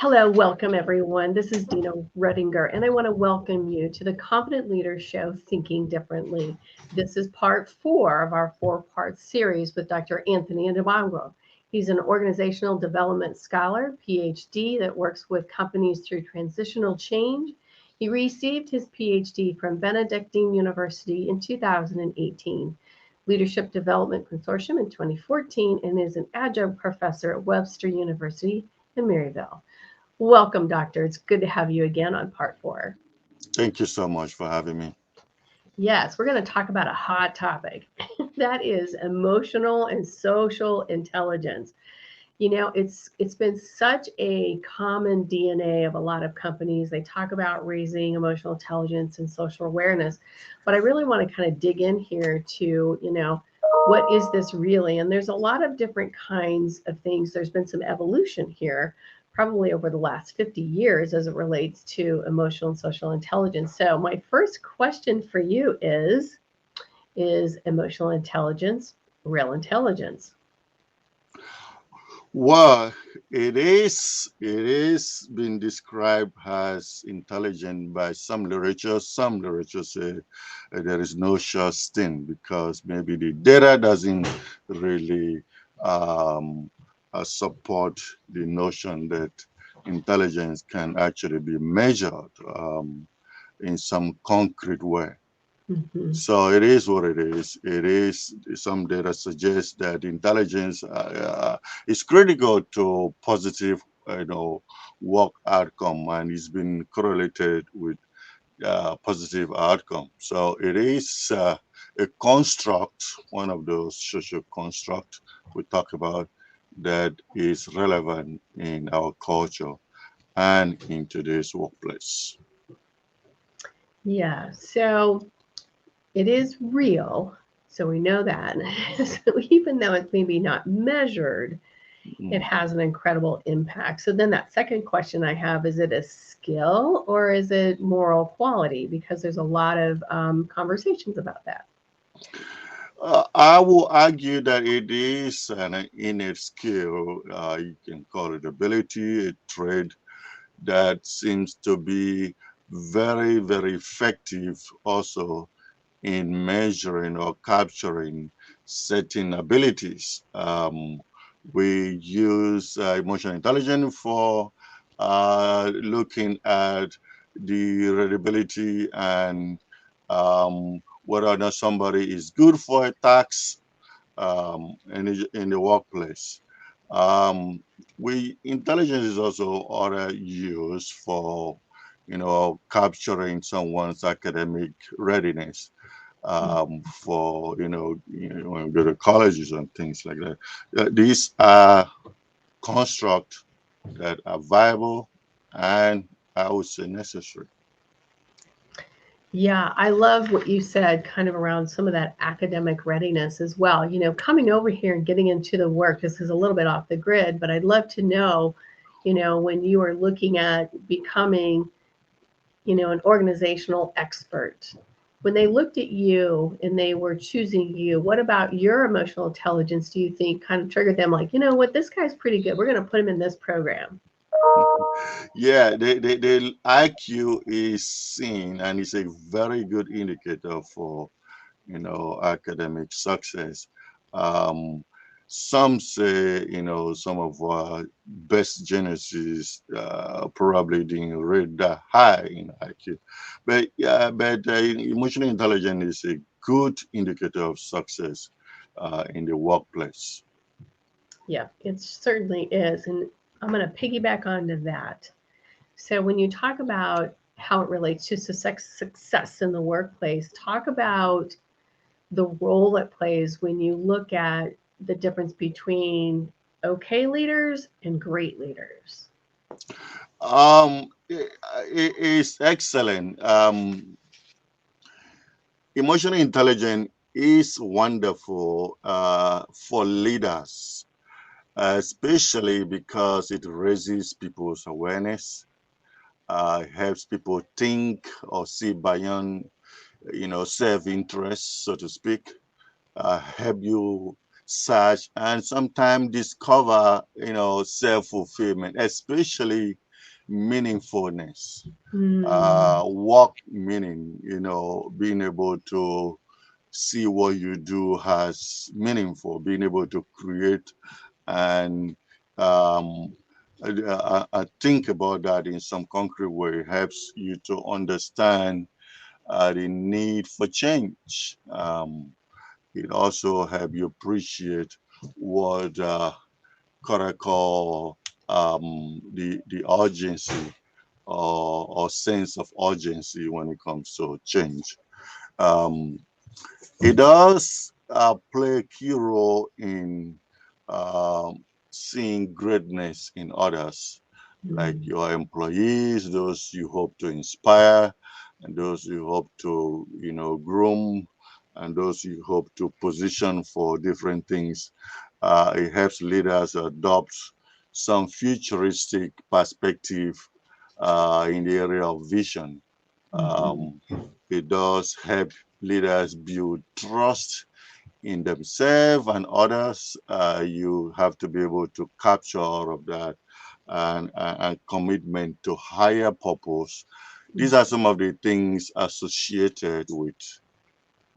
Hello, welcome everyone. This is Dina Redinger, and I want to welcome you to the Confident Leaders Show Thinking Differently. This is part four of our four-part series with Dr. Anthony Adamgbo. He's an organizational development scholar, Ph.D., that works with companies through transitional change. He received his Ph.D. from Benedictine University in 2018, Leadership Development Consortium in 2014, and is an adjunct professor at Webster University in Maryville. Welcome, Doctor. It's good to have you again on part four. Thank you so much for having me. Yes, we're going to talk about a hot topic that is emotional and social intelligence. It's been such a common DNA of a lot of companies. They talk about raising emotional intelligence and social awareness, but I really want to kind of dig in here to, what is this really? And there's a lot of different kinds of things. There's been some evolution here, probably over the last 50 years as it relates to emotional and social intelligence. So my first question for you is emotional intelligence real intelligence? Well, it is being described as intelligent by some literature. Some literature say there is no such thing because maybe the data doesn't really um, support the notion that intelligence can actually be measured in some concrete way. Mhm. So it is what it is. It is some data suggests that intelligence is critical to positive, work outcome, and it's been correlated with positive outcome. So it is a construct, one of those social construct we talk about that is relevant in our culture and in today's workplace. Yeah, so it is real. So we know that. So even though it's maybe not measured, it Mm. has an incredible impact. So then that second question I have, is it a skill or is it moral quality? Because there's a lot of conversations about that. I will argue that it is an innate skill. You can call it ability, a trait that seems to be very, very effective also in measuring or capturing certain abilities. We use emotional intelligence for looking at the readability and whether or not somebody is good for a task in the workplace. Um, we intelligence is also other used for capturing someone's academic readiness for when you go to colleges and things like that. These are constructs that are viable and I would say necessary. Yeah, I love what you said kind of around some of that academic readiness as well. Coming over here and getting into the work, this is a little bit off the grid, but I'd love to know, when you are looking at becoming, an organizational expert, when they looked at you and they were choosing you, what about your emotional intelligence do you think kind of triggered them like, what, this guy's pretty good. We're going to put him in this program. Yeah, the IQ is seen and is a very good indicator for academic success. Um, some say, some of our best geniuses probably didn't rate that high in IQ. But yeah, but emotional intelligence is a good indicator of success in the workplace. Yeah, it certainly is. And I'm going to piggyback onto that. So when you talk about how it relates to success in the workplace, talk about the role it plays when you look at the difference between okay leaders and great leaders. It is excellent. Emotional intelligence is wonderful for leaders, especially because it raises people's awareness, helps people think or see beyond, self-interest, so to speak, help you search and sometimes discover, self-fulfillment, especially meaningfulness, Mm. work meaning, being able to see what you do as meaningful, being able to create and um, I think about that in some concrete way helps you to understand the need for change. It also helps you appreciate what Kara call the urgency or sense of urgency when it comes to change. Um, it does play a key role in seeing greatness in others, like Mm. your employees, those you hope to inspire, and those you hope to, groom, and those you hope to position for different things. It helps leaders adopt some futuristic perspective in the area of vision. Mhm. Um, it does help leaders build trust in themselves and others. You have to be able to capture all of that and commitment to higher purpose. These Mm. are some of the things associated with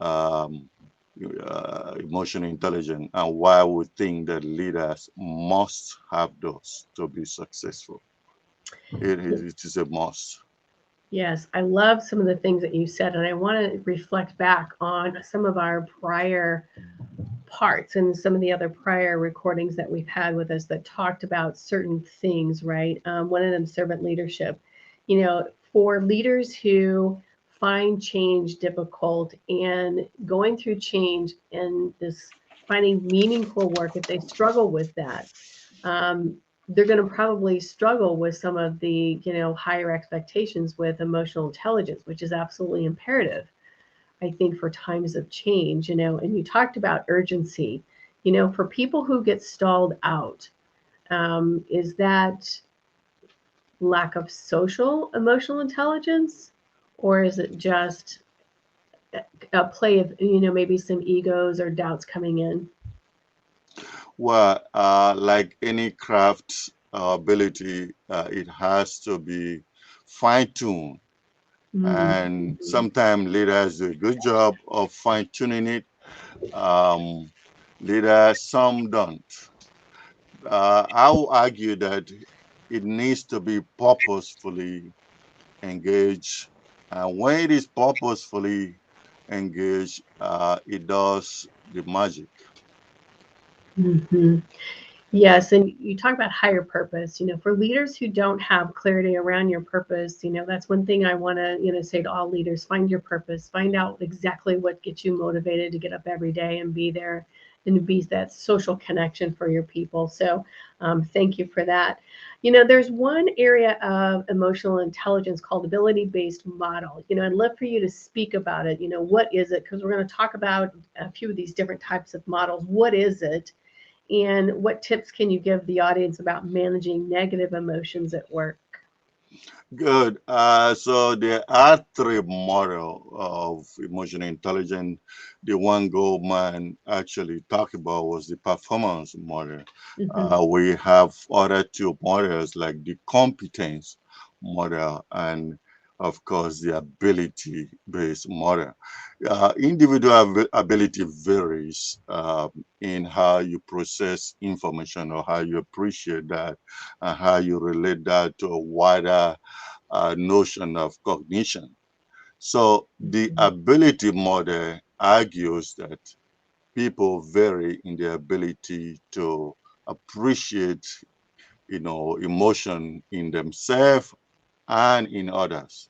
um, emotional intelligence and why we think that leaders must have those to be successful. It is a must. Yes, I love some of the things that you said, and I want to reflect back on some of our prior parts and some of the other prior recordings that we've had with us that talked about certain things, right? One of them, servant leadership. You know, for leaders who find change difficult and going through change and this finding meaningful work, if they struggle with that, um, they're going to probably struggle with some of the, higher expectations with emotional intelligence, which is absolutely imperative, I think, for times of change, and you talked about urgency, for people who get stalled out. Is that lack of social emotional intelligence, or is it just a play of, maybe some egos or doubts coming in? Well, like any craft ability, it has to be fine-tuned. And Mm-hmm. sometimes leaders do a good job of fine-tuning it. Um, Leaders, some don't. I will argue that it needs to be purposefully engaged. And when it is purposefully engaged, it does the magic. Mm-hmm. Yes, and you talk about higher purpose. For leaders who don't have clarity around your purpose, that's one thing I want to, say to all leaders: find your purpose, find out exactly what gets you motivated to get up every day and be there and to be that social connection for your people. So, thank you for that. There's one area of emotional intelligence called ability-based model. I'd love for you to speak about it. What is it? Because we're going to talk about a few of these different types of models. What is it? And what tips can you give the audience about managing negative emotions at work? Good. So there are three model of emotional intelligence. The one Goleman actually talked about was the performance model. Hmm. We have other two models like the competence model and of course the ability-based model. Individual ability varies in how you process information or how you appreciate that and how you relate that to a wider notion of cognition. So the ability model argues that people vary in their ability to appreciate, emotion in themselves and in others.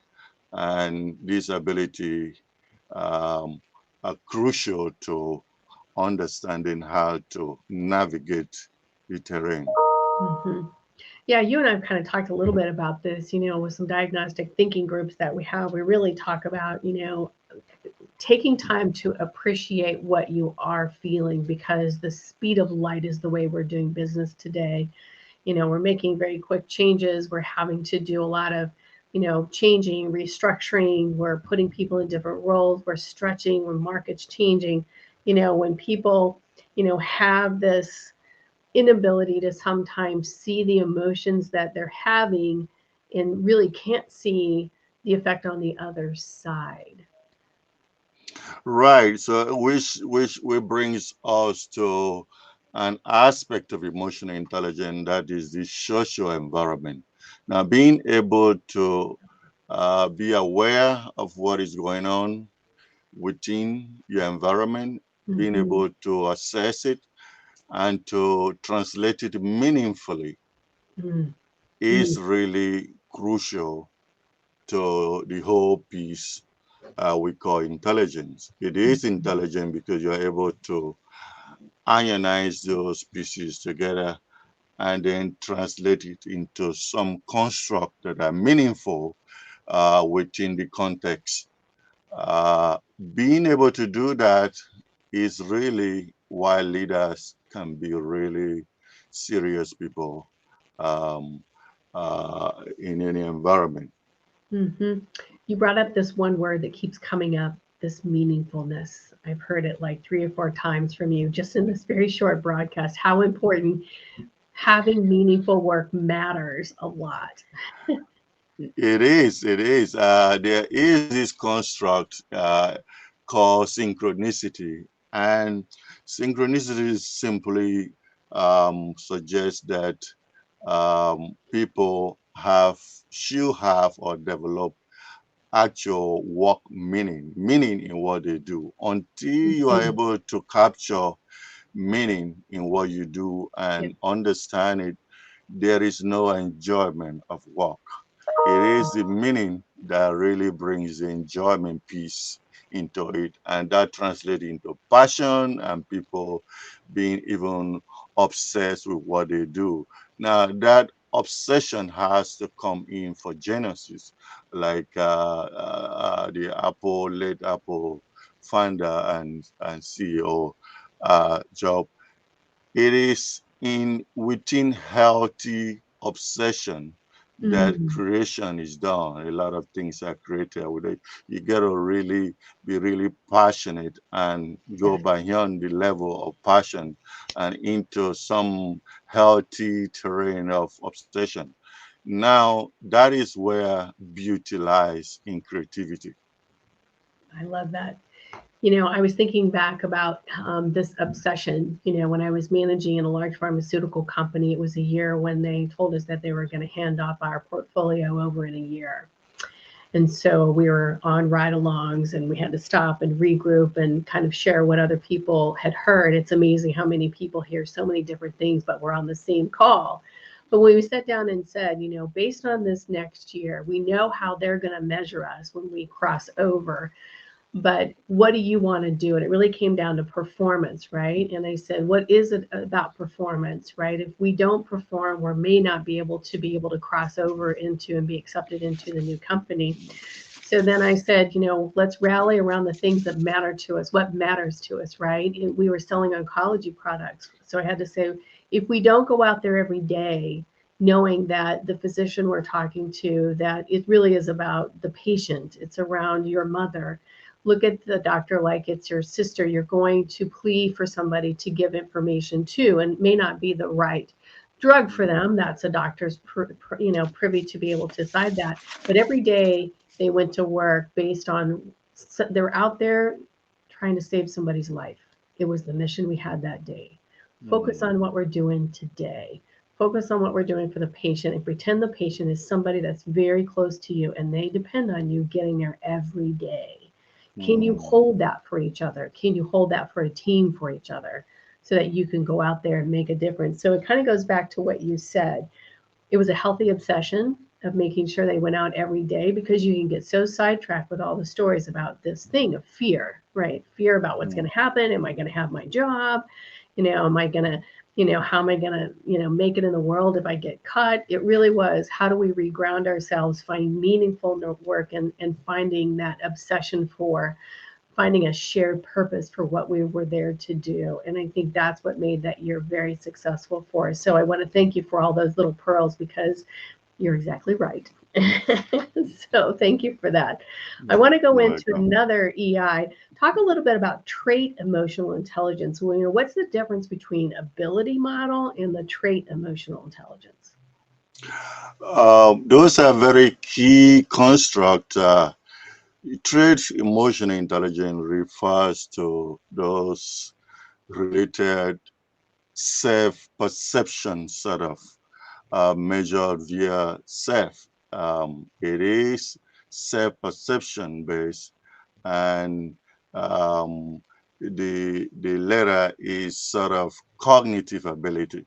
And this ability um, are crucial to understanding how to navigate the terrain. Hmm. Yeah, you and I have kind of talked a little bit about this, with some diagnostic thinking groups that we have. We really talk about, taking time to appreciate what you are feeling, because the speed of light is the way we're doing business today. We're making very quick changes. We're having to do a lot of, changing, restructuring. We're putting people in different roles. We're stretching when markets changing. When people, have this inability to sometimes see the emotions that they're having, and really can't see the effect on the other side. Right. So which brings us to an aspect of emotional intelligence, that is the social environment. Now, being able to be aware of what is going on within your environment, being Hmm. able to assess it and to translate it meaningfully Mm. is Mm. really crucial to the whole piece we call intelligence. It is intelligent because you're able to ionize those pieces together and then translate it into some construct that are meaningful within the context. Uh, Being able to do that is really why leaders can be really serious people um, in any environment. Hmm. You brought up this one word that keeps coming up, this meaningfulness. I've heard it like 3 or 4 times from you just in this very short broadcast. How important having meaningful work matters a lot. It is, it is. There is this construct called synchronicity, and synchronicity simply suggests that people should have or develop actual work meaning in what they do. Until you are Mhm. able to capture meaning in what you do Yeah. and understand it, there is no enjoyment of work. It is the meaning that really brings the enjoyment piece into it, and that translates into passion and people being even obsessed with what they do. Now, that obsession has to come in for Genesis, like the late Apple founder and CEO, Job. It is in within healthy obsession that Mm. creation is done. A lot of things are created with it. You got to really be really passionate and go Yes. beyond the level of passion and into some healthy terrain of obsession. Now, that is where beauty lies in creativity. I love that. I was thinking back about this obsession. When I was managing in a large pharmaceutical company, it was a year when they told us that they were going to hand off our portfolio over in a year. And so we were on ride alongs and we had to stop and regroup and kind of share what other people had heard. It's amazing how many people hear so many different things, but we're on the same call. But when we sat down and said, based on this next year, we know how they're going to measure us when we cross over, but what do you want to do? And it really came down to performance, right? And I said, what is it about performance, right? If we don't perform, we may not be able to cross over into and be accepted into the new company. So then I said, let's rally around the things that matter to us. What matters to us, right? And we were selling oncology products. So I had to say, if we don't go out there every day, knowing that the physician we're talking to, that it really is about the patient, it's around your mother. Look at the doctor like it's your sister. You're going to plead for somebody to give information to, and may not be the right drug for them. That's a doctor's, privy to be able to decide that. But every day they went to work based on, they're out there trying to save somebody's life. It was the mission we had that day. Focus Mm, on what we're doing today. Focus on what we're doing for the patient and pretend the patient is somebody that's very close to you and they depend on you getting there every day. Can you mm, hold that for each other? Can you hold that for a team for each other so that you can go out there and make a difference? So it kind of goes back to what you said. It was a healthy obsession of making sure they went out every day, because you can get so sidetracked with all the stories about this thing of fear, right? Fear about what's going mm. to happen. Am I going to have my job? Am I going to, how am I going to, make it in the world if I get cut? It really was, how do we reground ourselves, find meaningful work, and finding that obsession for finding a shared purpose for what we were there to do. And I think that's what made that year very successful for us. So I want to thank you for all those little pearls, because you're exactly right. So thank you for that. I want to go You're into welcome. another EI. Talk a little bit about trait emotional intelligence. What's the difference between ability model and the trait emotional intelligence? Those are very key constructs. Trait emotional intelligence refers to those related self-perception sort of measured via self. It is self-perception based, and um, the letter is sort of cognitive ability.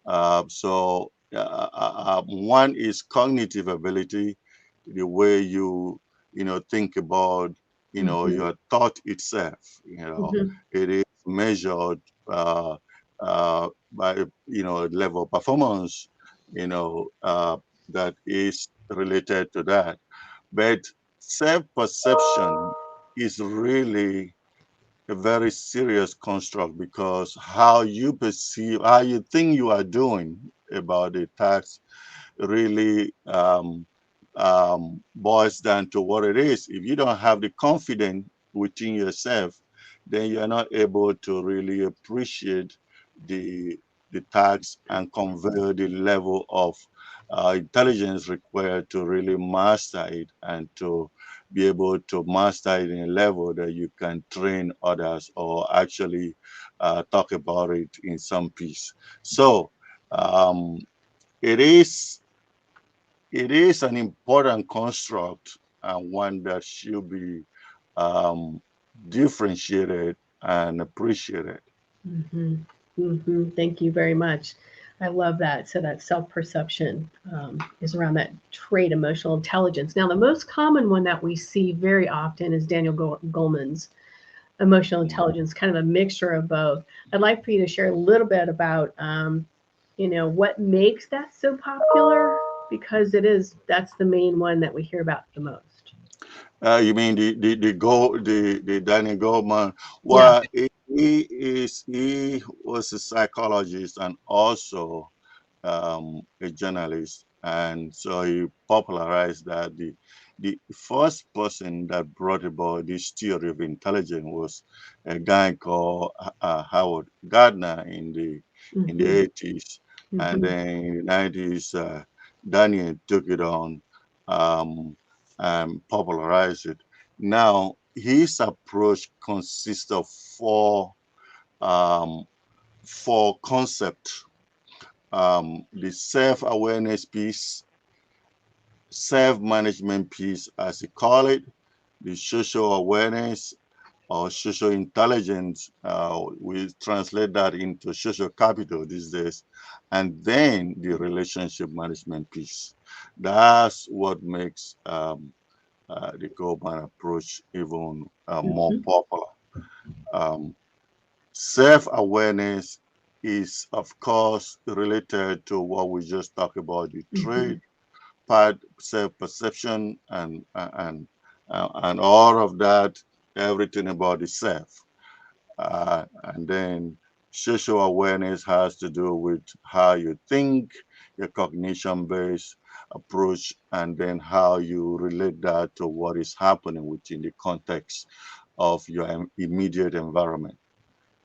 One is cognitive ability, the way you think about Hmm. your thought itself. Hmm. It is measured by level of performance. That is related to that. But self perception is really a very serious construct because how you perceive, how you think you are doing about the task really boils down to what it is. If you don't have the confidence within yourself, then you're not able to really appreciate the the task and convey the level of intelligence required to really master it and to be able to master it in a level that you can train others or actually talk about it in some piece. So um, it is it is an important construct and one that should be um, differentiated and appreciated. Hmm. Hmm. Thank you very much. I love that. So that self-perception is around that trait, emotional intelligence. Now, the most common one that we see very often is Daniel Goleman's emotional intelligence, kind of a mixture of both. I'd like for you to share a little bit about, what makes that so popular, because that's the main one that we hear about the most. You mean the Daniel Goleman? Yeah. Well, he was a psychologist and also a journalist, and so he popularized that. The first person that brought about this theory of intelligence was a guy called Howard Gardner in the Hmm. 80s, and Hmm. then in the 90s, Daniel took it on um, and popularized it. Now his approach consists of um, four concepts: the self-awareness piece, self-management piece, as you call it, the social awareness or social intelligence. We translate that into social capital these days, and then the relationship management piece. That's what makes the Goldman approach even more Hmm. popular. Um, Self-awareness is, of course, related to what we just talked about, the Hmm. trade part, self-perception, and all of that, everything about the self. And then social awareness has to do with how you think, your cognition-based approach, and then how you relate that to what is happening within the context of your immediate environment.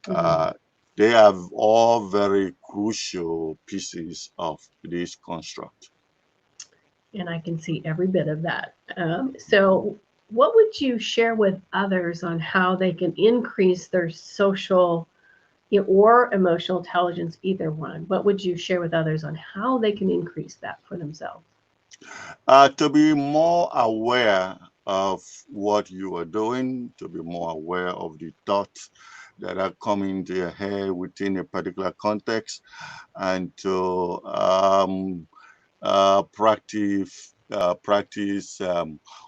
Hmm. Uh, they are all very crucial pieces of this construct. And I can see every bit of that. So, what would you share with others on how they can increase their social, or emotional intelligence, either one? What would you share with others on how they can increase that for themselves? To be more aware of what you are doing, to be more aware of the thoughts that are coming to your head within a particular context, and to practice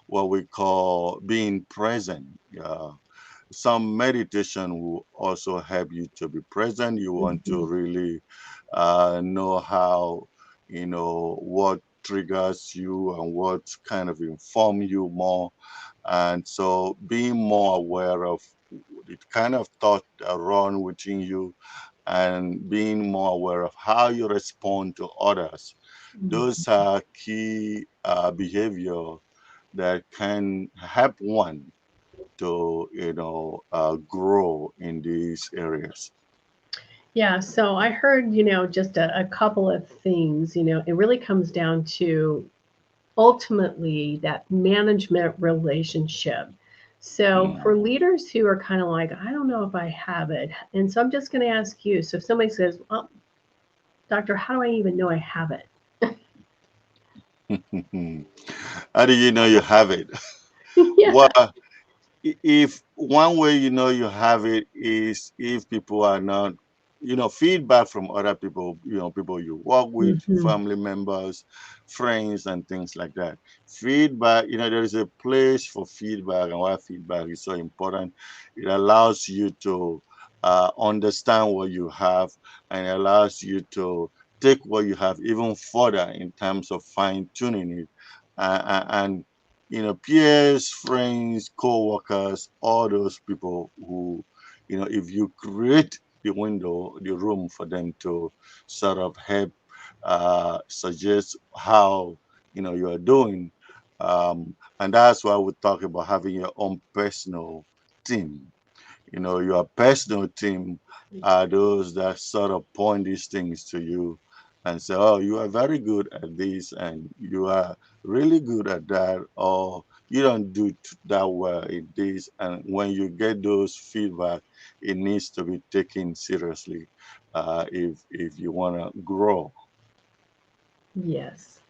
what we call being present. Some meditation will also help you to be present. You want to Hmm. really know how, what triggers you and what kind of inform you more. And so being more aware of the kind of thought that run within you and being more aware of how you respond to others. Hmm. Those are key behavior that can help one to grow in these areas. Yeah, so I heard, just a couple of things. It really comes down to ultimately that management relationship. So Mm. for leaders who are kind of like, I don't know if I have it. And so I'm just going to ask you. So if somebody says, well, doctor, how do I even know I have it? How do you know you have it? Well, Yeah. if one way you know you have it is if people are not, feedback from other people, people you work with, Hmm. family members, friends, and things like that. Feedback, there is a place for feedback, and why feedback is so important. It allows you to understand what you have, and it allows you to take what you have even further in terms of fine tuning it. And peers, friends, co-workers, all those people who, if you create the window, the room for them to sort of help suggest how, you are doing. And that's why we talk about having your own personal team. Your personal team are those that sort of point these things to you and say, oh, you are very good at this and you are really good at that, or you don't do that well in this. And when you get those feedback, it needs to be taken seriously if you want to grow. Yes.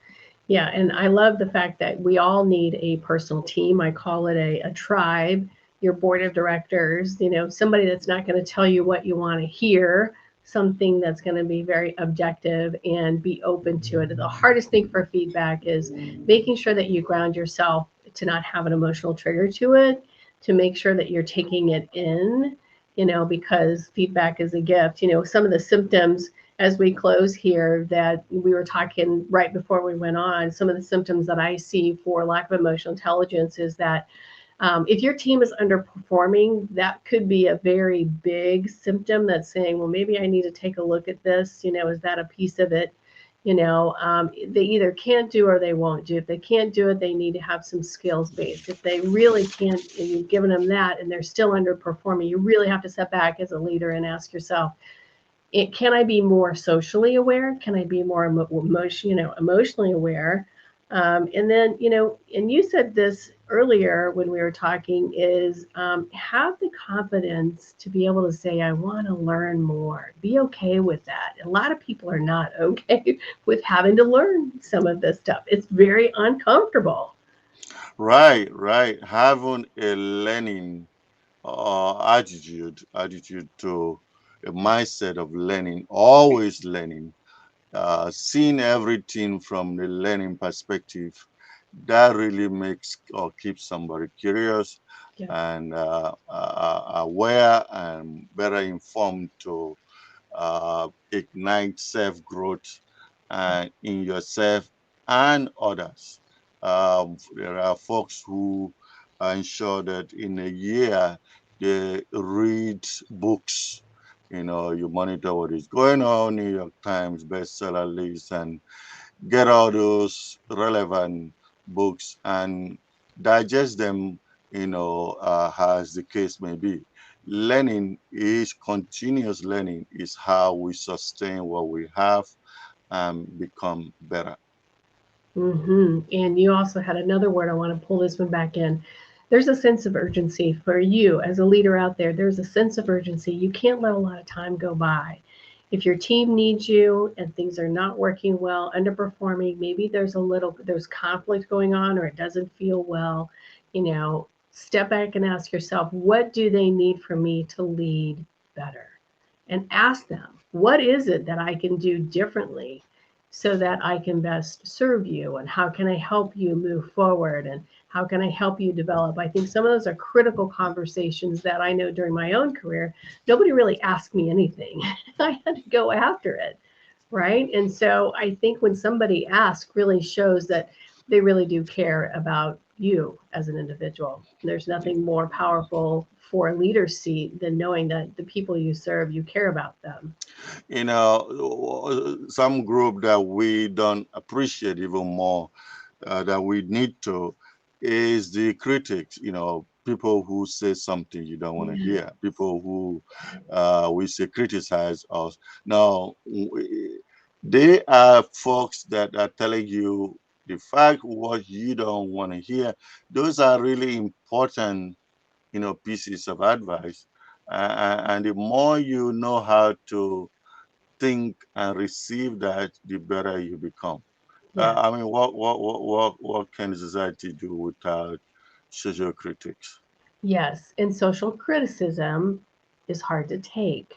Yeah, and I love the fact that we all need a personal team. I call it a tribe, your board of directors, somebody that's not going to tell you what you want to hear, something that's going to be very objective and be open to it. The hardest thing for feedback is making sure that you ground yourself to not have an emotional trigger to it, to make sure that you're taking it in, because feedback is a gift. Some of the symptoms as we close here that we were talking right before we went on, some of the symptoms that I see for lack of emotional intelligence is that if your team is underperforming, that could be a very big symptom that's saying, well, maybe I need to take a look at this. Is that a piece of it? They either can't do or they won't do. If they can't do it, they need to have some skills based. If they really can't, and you've given them that and they're still underperforming, you really have to step back as a leader and ask yourself, can I be more socially aware? Can I be more emotionally aware? And then, and you said this earlier when we were talking, is have the confidence to be able to say, I want to learn more. Be okay with that. A lot of people are not okay with having to learn some of this stuff. It's very uncomfortable. Right, right. Having a learning attitude to a mindset of learning, always learning, seeing everything from the learning perspective, that really makes or keeps somebody curious Yeah. and aware and better informed to ignite self growth in yourself and others. There are folks who ensure that in a year they read books. You monitor what is going on, New York Times bestseller list, and get all those relevant books and digest them, as the case may be. Learning is continuous learning, is how we sustain what we have and become better. And you also had another word. I want to pull this one back in. There's a sense of urgency for you as a leader out there. There's a sense of urgency. You can't let a lot of time go by. If your team needs you and things are not working well, underperforming, maybe there's conflict going on or it doesn't feel well, step back and ask yourself, what do they need from me to lead better? And ask them, what is it that I can do differently so that I can best serve you? And how can I help you move forward? And how can I help you develop? I think some of those are critical conversations that I know during my own career, nobody really asked me anything. I had to go after it. Right. And so I think when somebody asks, really shows that they really do care about you as an individual. There's nothing more powerful for a leader's seat than knowing that the people you serve, you care about them. Some group that we don't appreciate even more, that we need to, is the critics, people who say something you don't want to Yeah. hear, people who we say criticize us. Now, they are folks that are telling you the fact what you don't want to hear. Those are really important, pieces of advice. And the more you know how to think and receive that, the better you become. Yes. I mean, what can society do without social critics? Yes. And social criticism is hard to take.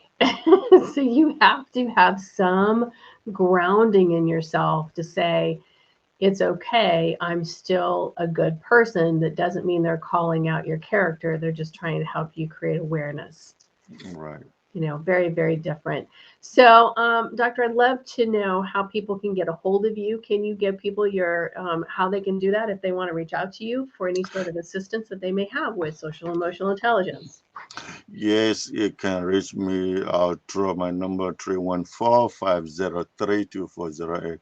So you have to have some grounding in yourself to say, it's okay. I'm still a good person. That doesn't mean they're calling out your character. They're just trying to help you create awareness. Right. Very, very different. So, Doctor, I'd love to know how people can get a hold of you. Can you give people your how they can do that if they want to reach out to you for any sort of assistance that they may have with social emotional intelligence? Yes, you can reach me through my number 314-503-2408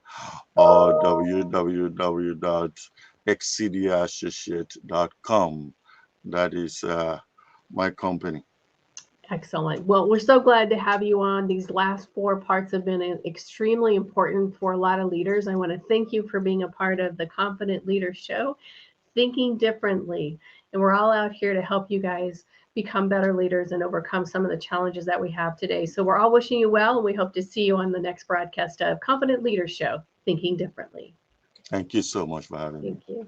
or www.xcdassociate.com. That is my company. Excellent. Well, we're so glad to have you on. These last four parts have been extremely important for a lot of leaders. I want to thank you for being a part of the Confident Leader Show, thinking differently. And we're all out here to help you guys become better leaders and overcome some of the challenges that we have today. So we're all wishing you well, and we hope to see you on the next broadcast of Confident Leader Show, Thinking Differently. Thank you so much for having me. Thank you.